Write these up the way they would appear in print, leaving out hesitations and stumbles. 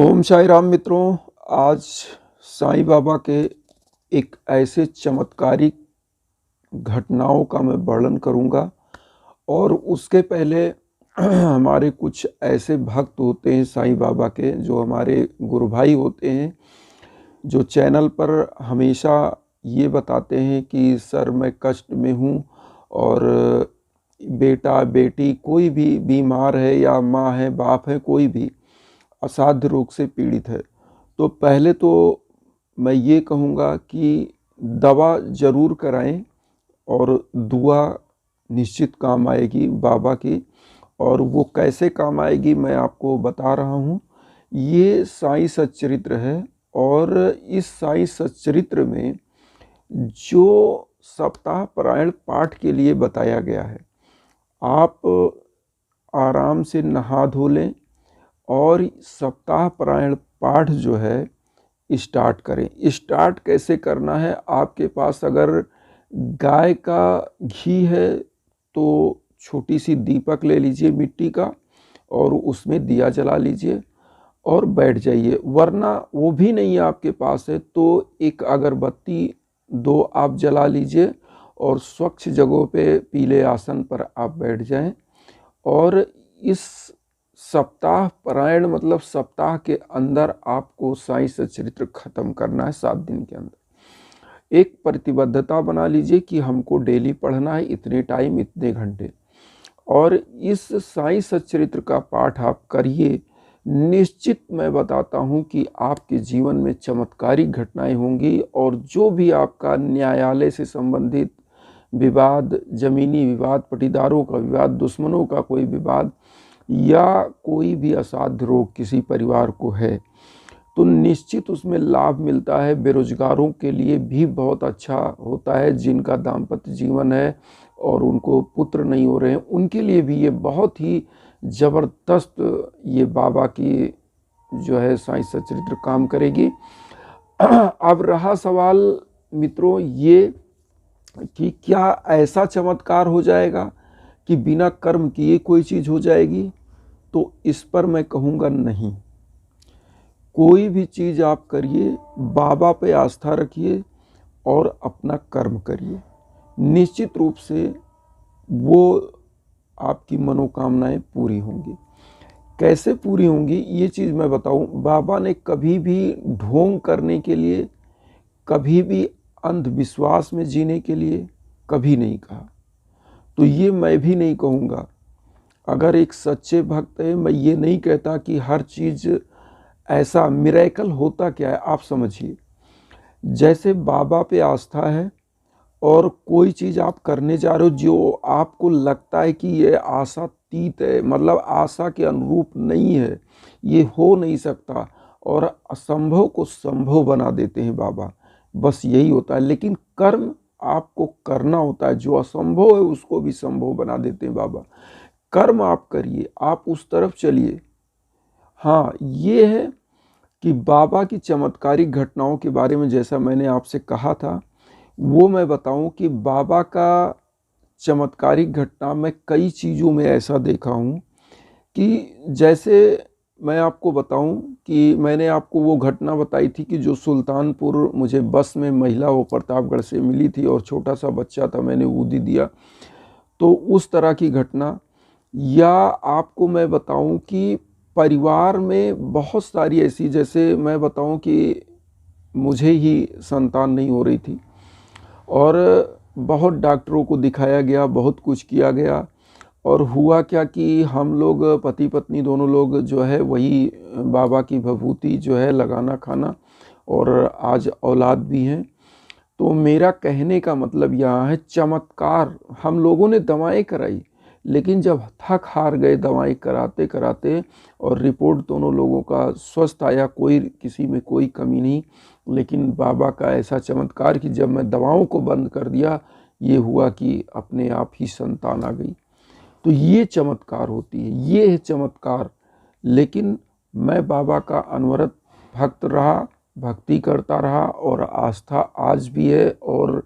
ओम साई राम मित्रों। आज साईं बाबा के एक ऐसे चमत्कारिक घटनाओं का मैं वर्णन करूंगा। और उसके पहले हमारे कुछ ऐसे भक्त होते हैं साईं बाबा के, जो हमारे गुरु भाई होते हैं, जो चैनल पर हमेशा ये बताते हैं कि सर मैं कष्ट में हूँ और बेटा बेटी कोई भी बीमार है या माँ है बाप है कोई भी असाध्य रोग से पीड़ित है। तो पहले तो मैं ये कहूँगा कि दवा ज़रूर कराएं और दुआ निश्चित काम आएगी बाबा की। और वो कैसे काम आएगी मैं आपको बता रहा हूँ। ये साईं सच्चरित्र है और इस साईं सच्चरित्र में जो सप्ताह पारायण पाठ के लिए बताया गया है, आप आराम से नहा धो लें और सप्ताह पारायण पाठ जो है स्टार्ट करें। स्टार्ट कैसे करना है, आपके पास अगर गाय का घी है तो छोटी सी दीपक ले लीजिए मिट्टी का और उसमें दिया जला लीजिए और बैठ जाइए। वरना वो भी नहीं आपके पास है तो एक अगरबत्ती दो आप जला लीजिए और स्वच्छ जगहों पे पीले आसन पर आप बैठ जाएं। और इस सप्ताह पारायण मतलब सप्ताह के अंदर आपको साईं सच्चरित्र खत्म करना है 7 दिन के अंदर। एक प्रतिबद्धता बना लीजिए कि हमको डेली पढ़ना है इतने टाइम इतने घंटे, और इस साईं सच्चरित्र का पाठ आप करिए। निश्चित मैं बताता हूँ कि आपके जीवन में चमत्कारिक घटनाएं होंगी और जो भी आपका न्यायालय से संबंधित विवाद, जमीनी विवाद, पटीदारों का विवाद, दुश्मनों का कोई विवाद या कोई भी असाध्य रोग किसी परिवार को है तो निश्चित उसमें लाभ मिलता है। बेरोजगारों के लिए भी बहुत अच्छा होता है, जिनका दाम्पत्य जीवन है और उनको पुत्र नहीं हो रहे हैं उनके लिए भी ये बहुत ही ज़बरदस्त ये बाबा की जो है साईं सच्चरित्र काम करेगी। अब रहा सवाल मित्रों ये कि क्या ऐसा चमत्कार हो जाएगा कि बिना कर्म किए कोई चीज़ हो जाएगी? तो इस पर मैं कहूँगा नहीं। कोई भी चीज़ आप करिए, बाबा पे आस्था रखिए और अपना कर्म करिए, निश्चित रूप से वो आपकी मनोकामनाएं पूरी होंगी। कैसे पूरी होंगी ये चीज़ मैं बताऊं। बाबा ने कभी भी ढोंग करने के लिए, कभी भी अंधविश्वास में जीने के लिए कभी नहीं कहा, तो ये मैं भी नहीं कहूँगा। अगर एक सच्चे भक्त है, मैं ये नहीं कहता कि हर चीज़ ऐसा मिरेकल होता क्या है आप समझिए। जैसे बाबा पे आस्था है और कोई चीज़ आप करने जा रहे हो जो आपको लगता है कि ये आशातीत है, मतलब आशा के अनुरूप नहीं है, ये हो नहीं सकता, और असंभव को संभव बना देते हैं बाबा। बस यही होता है। लेकिन कर्म आपको करना होता है, जो असंभव है उसको भी संभव बना देते हैं बाबा। कर्म आप करिए, आप उस तरफ चलिए। हाँ, ये है कि बाबा की चमत्कारिक घटनाओं के बारे में जैसा मैंने आपसे कहा था वो मैं बताऊं कि बाबा का चमत्कारिक घटना मैं कई चीज़ों में ऐसा देखा हूं कि जैसे मैं आपको बताऊं कि मैंने आपको वो घटना बताई थी कि जो सुल्तानपुर मुझे बस में महिला वो प्रतापगढ़ से मिली थी और छोटा सा बच्चा था, मैंने ऊदी दिया, तो उस तरह की घटना। या आपको मैं बताऊं कि परिवार में बहुत सारी ऐसी, जैसे मैं बताऊं कि मुझे ही संतान नहीं हो रही थी और बहुत डॉक्टरों को दिखाया गया, बहुत कुछ किया गया, और हुआ क्या कि हम लोग पति पत्नी दोनों लोग जो है वही बाबा की भभूति जो है लगाना खाना, और आज औलाद भी हैं। तो मेरा कहने का मतलब यहाँ है चमत्कार। हम लोगों ने दवाएं कराई, लेकिन जब थक हार गए दवाएं कराते कराते और रिपोर्ट दोनों लोगों का स्वस्थ आया, कोई किसी में कोई कमी नहीं, लेकिन बाबा का ऐसा चमत्कार कि जब मैं दवाओं को बंद कर दिया ये हुआ कि अपने आप ही संतान आ गई। तो ये चमत्कार होती है, ये है चमत्कार। लेकिन मैं बाबा का अनवरत भक्त रहा, भक्ति करता रहा और आस्था आज भी है, और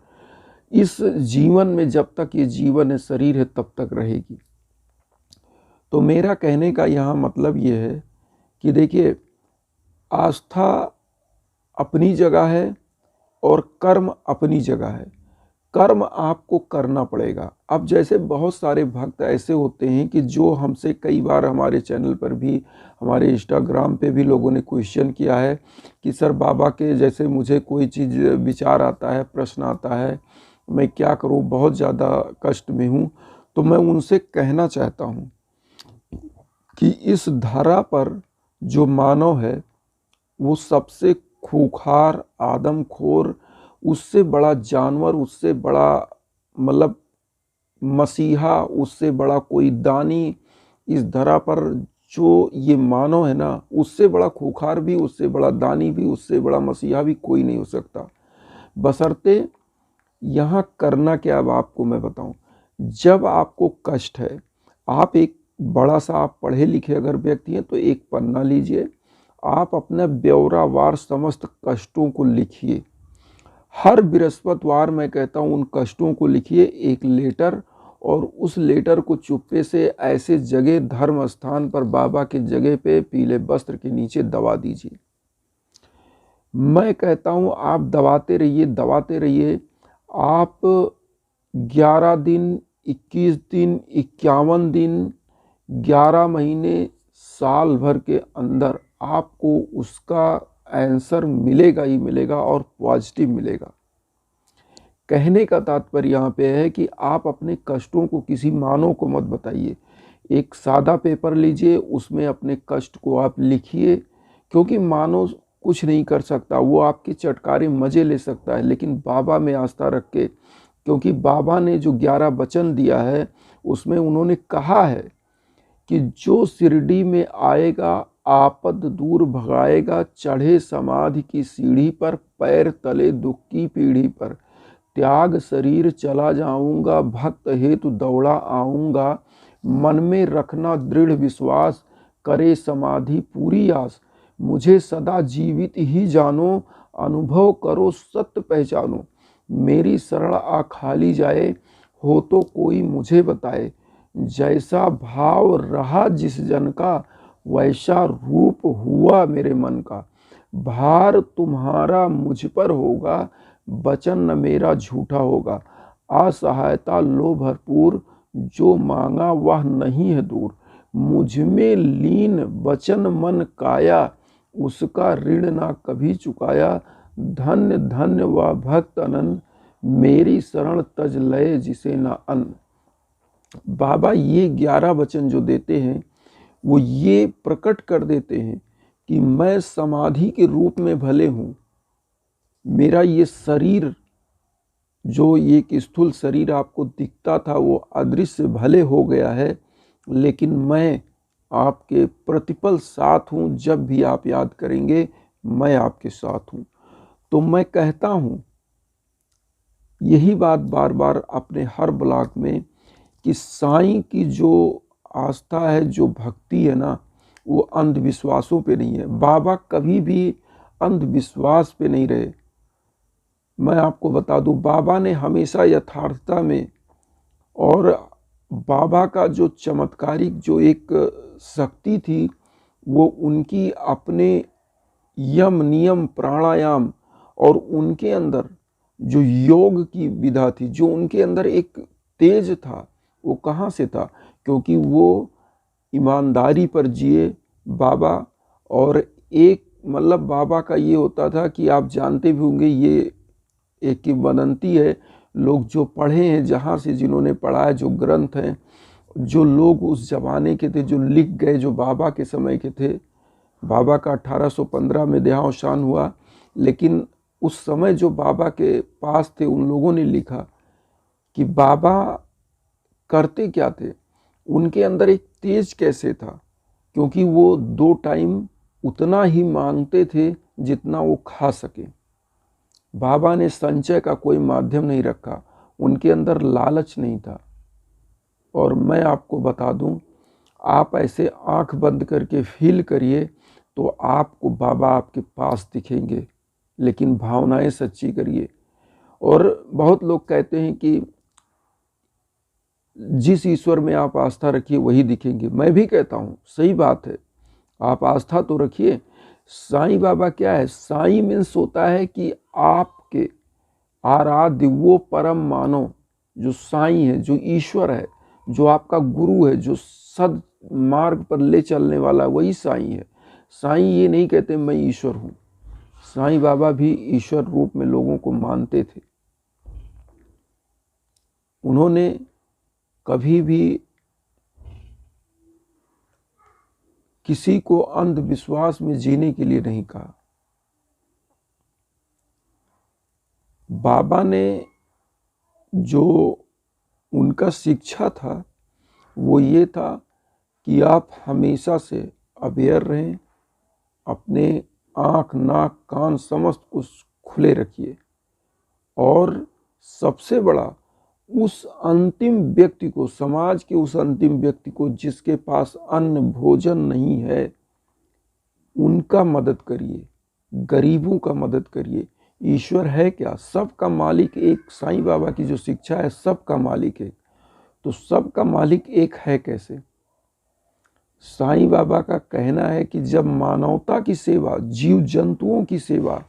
इस जीवन में जब तक ये जीवन है, शरीर है, तब तक रहेगी। तो मेरा कहने का यहाँ मतलब ये है कि देखिए, आस्था अपनी जगह है और कर्म अपनी जगह है। कर्म आपको करना पड़ेगा। अब जैसे बहुत सारे भक्त ऐसे होते हैं कि जो हमसे कई बार हमारे चैनल पर भी, हमारे इंस्टाग्राम पे भी लोगों ने क्वेश्चन किया है कि सर बाबा के जैसे मुझे कोई चीज़ विचार आता है, प्रश्न आता है, मैं क्या करूं, बहुत ज़्यादा कष्ट में हूं। तो मैं उनसे कहना चाहता हूं कि इस धरा पर जो मानव है वो सबसे खूंखार, आदमखोर, उससे बड़ा जानवर, उससे बड़ा मतलब मसीहा, उससे बड़ा कोई दानी इस धरा पर जो ये मानव है ना, उससे बड़ा खूंखार भी, उससे बड़ा दानी भी, उससे बड़ा मसीहा भी कोई नहीं हो सकता। बशर्ते यहाँ करना क्या, अब आपको मैं बताऊं। जब आपको कष्ट है, आप एक बड़ा सा, आप पढ़े लिखे अगर व्यक्ति हैं तो एक पन्ना लीजिए, आप अपना ब्यौरावार समस्त कष्टों को लिखिए। हर बृहस्पतिवार मैं कहता हूँ उन कष्टों को लिखिए एक लेटर, और उस लेटर को चुप्पे से ऐसे जगह, धर्म स्थान पर, बाबा के जगह पे पीले वस्त्र के नीचे दबा दीजिए। मैं कहता हूँ आप दबाते रहिए, दबाते रहिए। आप 11 दिन, 21 दिन, 51 दिन, 11 महीने, साल भर के अंदर आपको उसका आंसर मिलेगा ही मिलेगा, और पॉजिटिव मिलेगा। कहने का तात्पर्य यहाँ पे है कि आप अपने कष्टों को किसी मानव को मत बताइए। एक सादा पेपर लीजिए, उसमें अपने कष्ट को आप लिखिए, क्योंकि मानव कुछ नहीं कर सकता, वो आपके चटकारे मज़े ले सकता है, लेकिन बाबा में आस्था रख के, क्योंकि बाबा ने जो 11 वचन दिया है उसमें उन्होंने कहा है कि जो शिरडी में आएगा आपद दूर भगाएगा, चढ़े समाधि की सीढ़ी पर, पैर तले दुख की पीढ़ी पर, त्याग शरीर चला जाऊंगा, भक्त हेतु दौड़ा आऊंगा, मन में रखना दृढ़ विश्वास, करे समाधि पूरी आस, मुझे सदा जीवित ही जानो, अनुभव करो सत्य पहचानो, मेरी शरण आ खाली जाए, हो तो कोई मुझे बताए, जैसा भाव रहा जिस जन का, वैसा रूप हुआ मेरे मन का, भार तुम्हारा मुझ पर होगा, वचन न मेरा झूठा होगा, असहायता लो भरपूर, जो मांगा वह नहीं है दूर, मुझ में लीन वचन मन काया, उसका ऋण ना कभी चुकाया, धन्य धन्य वह भक्त अनंत, मेरी शरण तज लय जिसे ना अन्न। बाबा ये 11 वचन जो देते हैं वो ये प्रकट कर देते हैं कि मैं समाधि के रूप में भले हूँ, मेरा ये शरीर, जो एक स्थूल शरीर आपको दिखता था वो अदृश्य भले हो गया है, लेकिन मैं आपके प्रतिपल साथ हूँ। जब भी आप याद करेंगे मैं आपके साथ हूँ। तो मैं कहता हूँ यही बात बार बार अपने हर ब्लॉग में कि साईं की जो आस्था है, जो भक्ति है ना, वो अंधविश्वासों पे नहीं है। बाबा कभी भी अंधविश्वास पे नहीं रहे। मैं आपको बता दूं, बाबा ने हमेशा यथार्थता में, और बाबा का जो चमत्कारिक जो एक शक्ति थी वो उनकी अपने यम नियम प्राणायाम, और उनके अंदर जो योग की विधा थी, जो उनके अंदर एक तेज था, वो कहाँ से था? क्योंकि वो ईमानदारी पर जिए बाबा। और एक मतलब बाबा का ये होता था कि आप जानते भी होंगे, ये एक किंवदंती है, लोग जो पढ़े हैं, जहाँ से जिन्होंने पढ़ा है, जो ग्रंथ हैं, जो लोग उस जमाने के थे, जो लिख गए, जो बाबा के समय के थे। बाबा का 1815 में देहावसान हुआ, लेकिन उस समय जो बाबा के पास थे उन लोगों ने लिखा कि बाबा करते क्या थे, उनके अंदर एक तेज कैसे था, क्योंकि वो 2 टाइम उतना ही मांगते थे जितना वो खा सके। बाबा ने संचय का कोई माध्यम नहीं रखा, उनके अंदर लालच नहीं था। और मैं आपको बता दूं, आप ऐसे आंख बंद करके फील करिए तो आपको बाबा आपके पास दिखेंगे, लेकिन भावनाएं सच्ची करिए। और बहुत लोग कहते हैं कि जिस ईश्वर में आप आस्था रखिए वही दिखेंगे। मैं भी कहता हूँ सही बात है, आप आस्था तो रखिए, साईं बाबा क्या है? साईं मीन्स होता है कि आपके आराध्य, वो परम मानो जो साईं है, जो ईश्वर है, जो आपका गुरु है, जो सद मार्ग पर ले चलने वाला, वही साईं है। साईं ये नहीं कहते मैं ईश्वर हूँ। साईं बाबा भी ईश्वर रूप में लोगों को मानते थे। उन्होंने कभी भी किसी को अंधविश्वास में जीने के लिए नहीं कहा। बाबा ने जो उनका शिक्षा था वो ये था कि आप हमेशा से अवेयर रहें, अपने आँख, नाक, कान समस्त कुछ खुले रखिए, और सबसे बड़ा उस अंतिम व्यक्ति को, समाज के उस अंतिम व्यक्ति को जिसके पास अन्न भोजन नहीं है, उनका मदद करिए, गरीबों का मदद करिए। ईश्वर है क्या? सबका मालिक एक। साईं बाबा की जो शिक्षा है, सबका मालिक एक। तो सबका मालिक एक है कैसे? साईं बाबा का कहना है कि जब मानवता की सेवा, जीव जंतुओं की सेवा,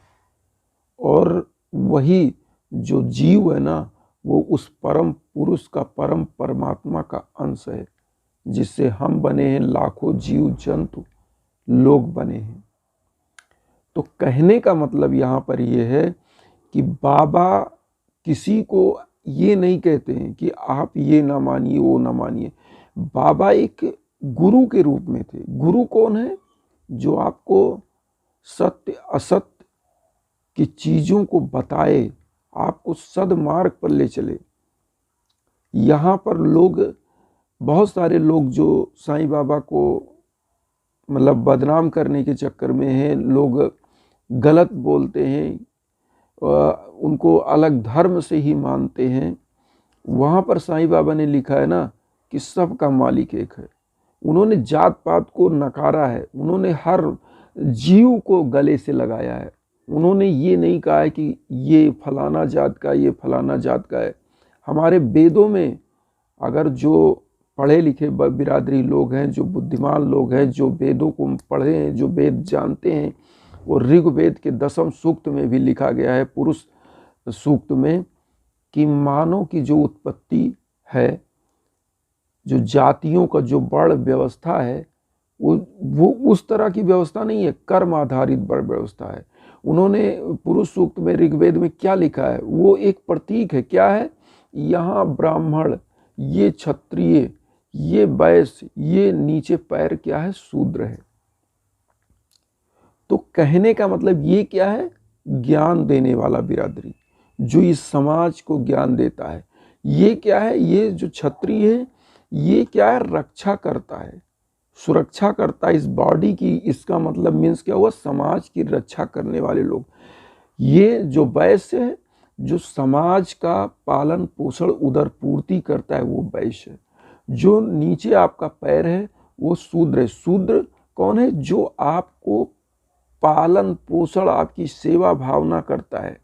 और वही जो जीव है ना, वो उस परम पुरुष का, परम परमात्मा का अंश है, जिससे हम बने हैं, लाखों जीव जंतु लोग बने हैं। तो कहने का मतलब यहाँ पर ये है कि बाबा किसी को ये नहीं कहते हैं कि आप ये ना मानिए, वो ना मानिए। बाबा एक गुरु के रूप में थे। गुरु कौन है? जो आपको सत्य असत्य की चीज़ों को बताए, आपको सदमार्ग पर ले चले। यहाँ पर लोग, बहुत सारे लोग जो साईं बाबा को मतलब बदनाम करने के चक्कर में हैं, लोग गलत बोलते हैं, उनको अलग धर्म से ही मानते हैं। वहाँ पर साईं बाबा ने लिखा है ना कि सबका मालिक एक है। उन्होंने जात पात को नकारा है, उन्होंने हर जीव को गले से लगाया है। उन्होंने ये नहीं कहा है कि ये फलाना जात का, ये फलाना जात का है। हमारे वेदों में अगर जो पढ़े लिखे बिरादरी लोग हैं, जो बुद्धिमान लोग हैं, जो वेदों को पढ़े हैं, जो वेद जानते हैं, वो ऋग्वेद के 10वें सूक्त में भी लिखा गया है, पुरुष सूक्त में, कि मानव की जो उत्पत्ति है, जो जातियों का जो वर्ण व्यवस्था है, वो उस तरह की व्यवस्था नहीं है, कर्म आधारित वर्ण व्यवस्था है। उन्होंने पुरुष सूक्त में, ऋग्वेद में क्या लिखा है? वो एक प्रतीक है। क्या है? यहाँ ब्राह्मण, ये क्षत्रिय, ये वैश्य, ये नीचे पैर क्या है? शूद्र है। तो कहने का मतलब ये क्या है? ज्ञान देने वाला बिरादरी, जो इस समाज को ज्ञान देता है। ये क्या है? ये जो क्षत्रिय है, ये क्या है? रक्षा करता है, सुरक्षा करता है इस बॉडी की। इसका मतलब मीन्स क्या हुआ? समाज की रक्षा करने वाले लोग। ये जो वैश्य है, जो समाज का पालन पोषण उदर पूर्ति करता है, वो वैश्य है। जो नीचे आपका पैर है, वो शूद्र है। शूद्र कौन है? जो आपको पालन पोषण, आपकी सेवा भावना करता है।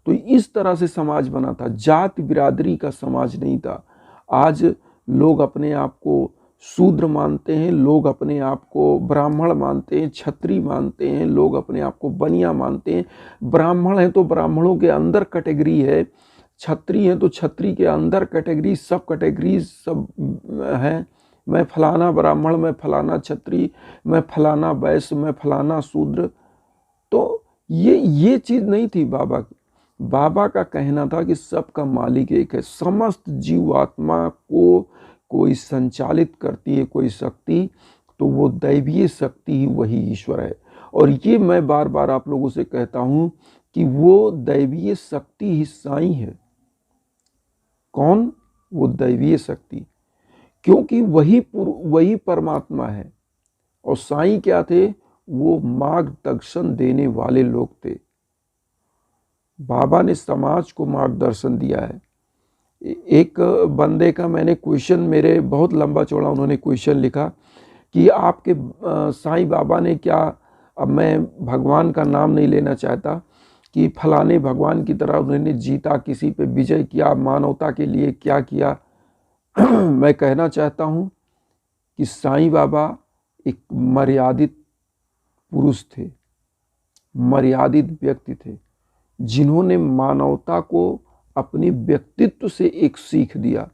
तो इस तरह से समाज बना था, जात बिरादरी का समाज नहीं था। आज लोग अपने आप को शूद्र मानते हैं, लोग अपने आप को ब्राह्मण मानते हैं, क्षत्रिय मानते हैं, लोग अपने आप को बनिया मानते हैं। ब्राह्मण है तो ब्राह्मणों के अंदर कैटेगरी है, क्षत्रिय है तो क्षत्रिय के अंदर कैटेगरी, सब कैटेगरीज सब हैं। मैं फलाना ब्राह्मण, मैं फलाना क्षत्रिय, मैं फलाना वैश्य, मैं फलाना शूद्र। तो ये चीज़ नहीं थी बाबा की। बाबा का कहना था कि सबका मालिक एक है। समस्त जीवात्मा को कोई संचालित करती है कोई शक्ति, तो वो दैवीय शक्ति ही वही ईश्वर है। और ये मैं बार बार आप लोगों से कहता हूँ कि वो दैवीय शक्ति ही साईं है। कौन? वो दैवीय शक्ति, क्योंकि वही परमात्मा है। और साईं क्या थे? वो मार्गदर्शन देने वाले लोग थे। बाबा ने समाज को मार्गदर्शन दिया है। एक बंदे का मैंने क्वेश्चन, मेरे बहुत लंबा चौड़ा उन्होंने क्वेश्चन लिखा कि आपके साईं बाबा ने क्या, अब मैं भगवान का नाम नहीं लेना चाहता, कि फलाने भगवान की तरह उन्होंने जीता, किसी पे विजय किया, मानवता के लिए क्या किया। मैं कहना चाहता हूँ कि साईं बाबा एक मर्यादित पुरुष थे। मर्यादित व्यक्ति थे, जिन्होंने मानवता को अपने व्यक्तित्व से एक सीख दिया।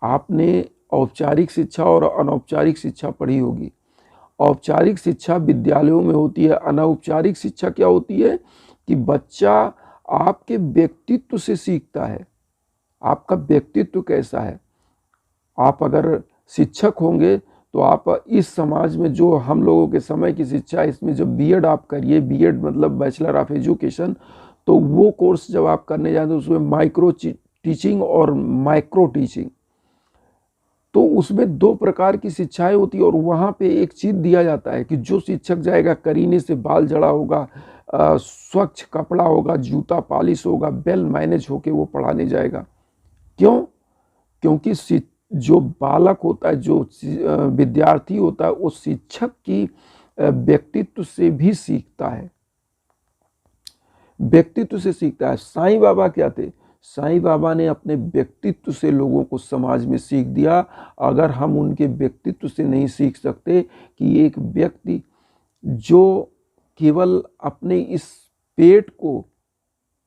आपने औपचारिक शिक्षा और अनौपचारिक शिक्षा पढ़ी होगी। औपचारिक शिक्षा विद्यालयों में होती है, अनौपचारिक शिक्षा क्या होती है कि बच्चा आपके व्यक्तित्व से सीखता है, आपका व्यक्तित्व कैसा है। आप अगर शिक्षक होंगे तो आप इस समाज में, जो हम लोगों के समय की शिक्षा, इसमें जो बीएड आप करिए, बीएड मतलब बैचलर ऑफ एजुकेशन, तो वो कोर्स जब आप करने जाए तो उसमें माइक्रो टीचिंग और माइक्रो टीचिंग, तो उसमें दो प्रकार की शिक्षाएं होती है। और वहाँ पे एक चीज़ दिया जाता है कि जो शिक्षक जाएगा, करीने से बाल जड़ा होगा, स्वच्छ कपड़ा होगा, जूता पॉलिश होगा, वेल मैनेज होके वो पढ़ाने जाएगा। क्यों? क्योंकि जो बालक होता है, जो विद्यार्थी होता है, वो शिक्षक की व्यक्तित्व से भी सीखता है, व्यक्तित्व से सीखता है। साईं बाबा क्या थे? साईं बाबा ने अपने व्यक्तित्व से लोगों को समाज में सीख दिया। अगर हम उनके व्यक्तित्व से नहीं सीख सकते कि एक व्यक्ति जो केवल अपने इस पेट को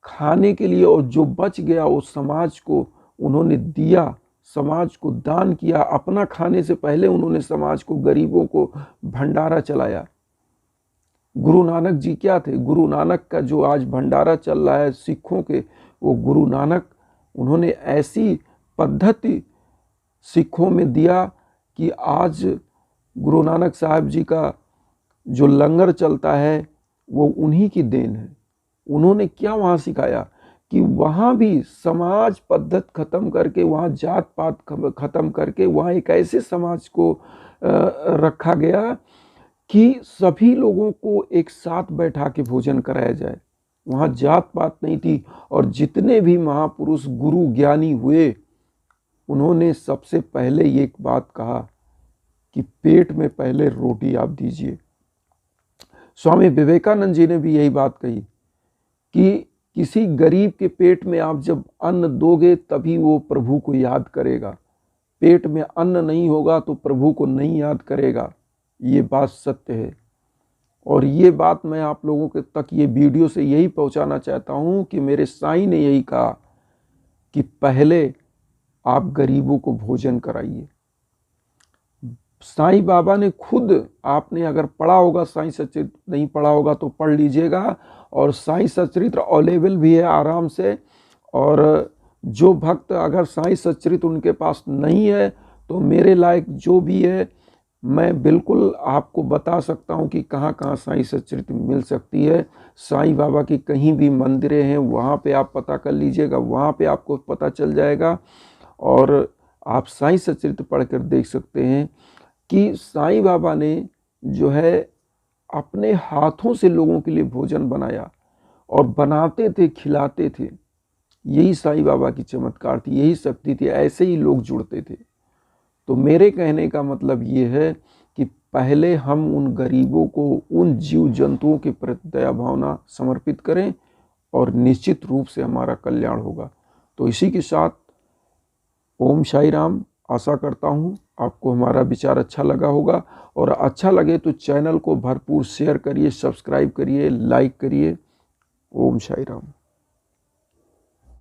खाने के लिए, और जो बच गया वो समाज को उन्होंने दिया, समाज को दान किया, अपना खाने से पहले उन्होंने समाज को, गरीबों को भंडारा चलाया। गुरु नानक जी क्या थे? गुरु नानक का जो आज भंडारा चल रहा है सिखों के, वो गुरु नानक, उन्होंने ऐसी पद्धति सिखों में दिया कि आज गुरु नानक साहब जी का जो लंगर चलता है वो उन्हीं की देन है। उन्होंने क्या वहाँ सिखाया कि वहाँ भी समाज पद्धत खत्म करके, वहाँ जात पात खत्म करके, वहाँ एक ऐसे समाज को रखा गया कि सभी लोगों को एक साथ बैठा के भोजन कराया जाए। वहाँ जात पात नहीं थी। और जितने भी महापुरुष गुरु ज्ञानी हुए, उन्होंने सबसे पहले एक बात कहा कि पेट में पहले रोटी आप दीजिए। स्वामी विवेकानंद जी ने भी यही बात कही कि किसी गरीब के पेट में आप जब अन्न दोगे तभी वो प्रभु को याद करेगा। पेट में अन्न नहीं होगा तो प्रभु को नहीं याद करेगा। ये बात सत्य है। और ये बात मैं आप लोगों के तक ये वीडियो से यही पहुंचाना चाहता हूं कि मेरे साईं ने यही कहा कि पहले आप गरीबों को भोजन कराइए। साईं बाबा ने खुद, आपने अगर पढ़ा होगा साईं सच्चरित्र, नहीं पढ़ा होगा तो पढ़ लीजिएगा। और साईं सच्चरित्र अवेलेबल भी है आराम से। और जो भक्त अगर साईं सच्चरित्र उनके पास नहीं है तो मेरे लायक जो भी है, मैं बिल्कुल आपको बता सकता हूं कि कहाँ कहाँ साईं सच्चरित्र मिल सकती है। साईं बाबा की कहीं भी मंदिरें हैं, वहाँ पे आप पता कर लीजिएगा, वहाँ पे आपको पता चल जाएगा। और आप साईं सच्चरित्र पढ़कर देख सकते हैं कि साईं बाबा ने जो है अपने हाथों से लोगों के लिए भोजन बनाया, और बनाते थे, खिलाते थे। यही साईं बाबा की चमत्कार थी, यही शक्ति थी, ऐसे ही लोग जुड़ते थे। तो मेरे कहने का मतलब ये है कि पहले हम उन गरीबों को, उन जीव जंतुओं के प्रति दया भावना समर्पित करें, और निश्चित रूप से हमारा कल्याण होगा। तो इसी के साथ ओम साई राम। आशा करता हूँ आपको हमारा विचार अच्छा लगा होगा, और अच्छा लगे तो चैनल को भरपूर शेयर करिए, सब्सक्राइब करिए, लाइक करिए। ओम साई राम।